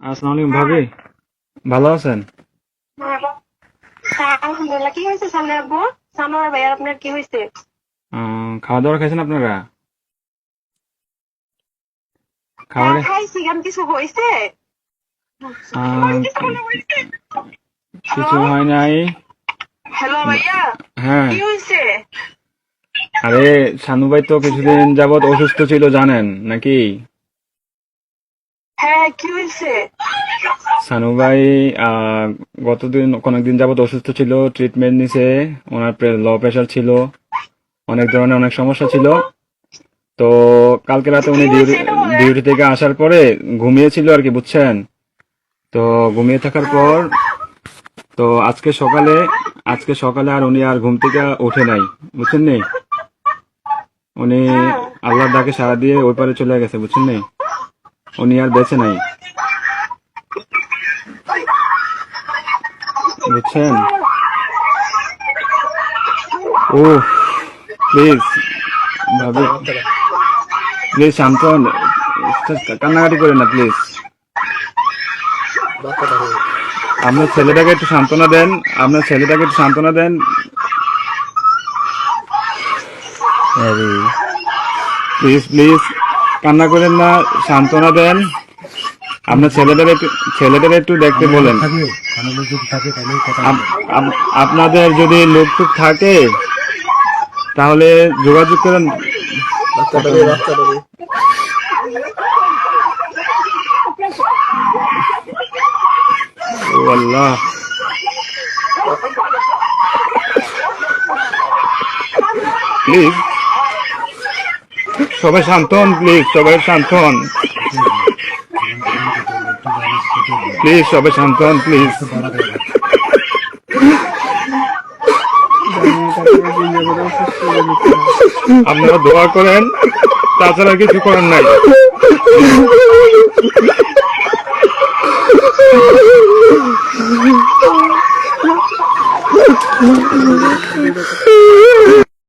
আসসালামু আলাইকুম হ্যাঁ, ভাবি, ভালো আছেন? হ্যাঁ, হ্যাঁ, আলহামদুলিল্লাহ। কি হয়েছে সামনে আব্বু? সানোয়ার ভাই আর আপনার কি হয়েছে? খাওয়া দাওয়া খাইছেন আপনারা? হ্যাঁ, খাবারে খাইছি। কেন কিছু হয়েছে? আহ, কিছু হয় নাই। হ্যালো ভাইয়া, হ্যাঁ, কি হয়েছে? আরে শানু ভাই তো কিছুদিন যাবত অসুস্থ ছিল জানেন নাকি? হ্যাঁ, কি হয়েছে? শানু ভাই আহ, অনেকদিন যাবত অসুস্থ ছিল, ট্রিটমেন্ট নিছে। ওনার লো প্রেশার ছিল, অনেক ধরনের অনেক সমস্যা ছিল। তো কালকে রাতে কি উনি হয়েছে এটা বলেন? ডিউটি থেকে আসার পরে ঘুমিয়েছিল আর কি, বুঝছেন? তো ঘুমিয়ে থাকার হ্যাঁ, পর তো আজকে সকালে আর উনি আর ঘুম থেকে ওঠে নাই, বুঝছেন নি? উনি হ্যাঁ, আল্লাহর ডাকে সাড়া দিয়ে ওই পারে চলে গেছে, বুঝছেন নি? উনি আর বেঁচে নাই, বুঝছেন? ও প্লিজ ভাবি, প্লিজ শান্ত হন, কান্নাকাটি করেন না প্লিজ। আপনার ছেলেটাকে একটু সান্ত্বনা দেন, আপনার ছেলেটাকে একটু সান্ত্বনা দেন। প্লিজ প্লিজ কান্না করেন না, সান্ত্বনা দেন। আপনার ছেলেদের একটু দেখতে আমরা লোক বলেন। থাকে, কোনো লোক যদি থাকে তাহলে কথা আপ- বলবো। আপনাদের যদি লোকটুক থাকে তাহলে যোগাযোগ করেন। কথা বলেন। ও আল্লাহ, প্লিজ সবাই শান্ত হন, প্লিজ সবাই শান্ত হন, কেটে দিই, জীবন কেটে দিই, একটু জানিস কেটে দিই, প্লিজ সবাই শান্ত হন প্লিজ। একটু বলা যায় না। আপনারা দোয়া করেন, তাছাড়া কিছু করার নাই।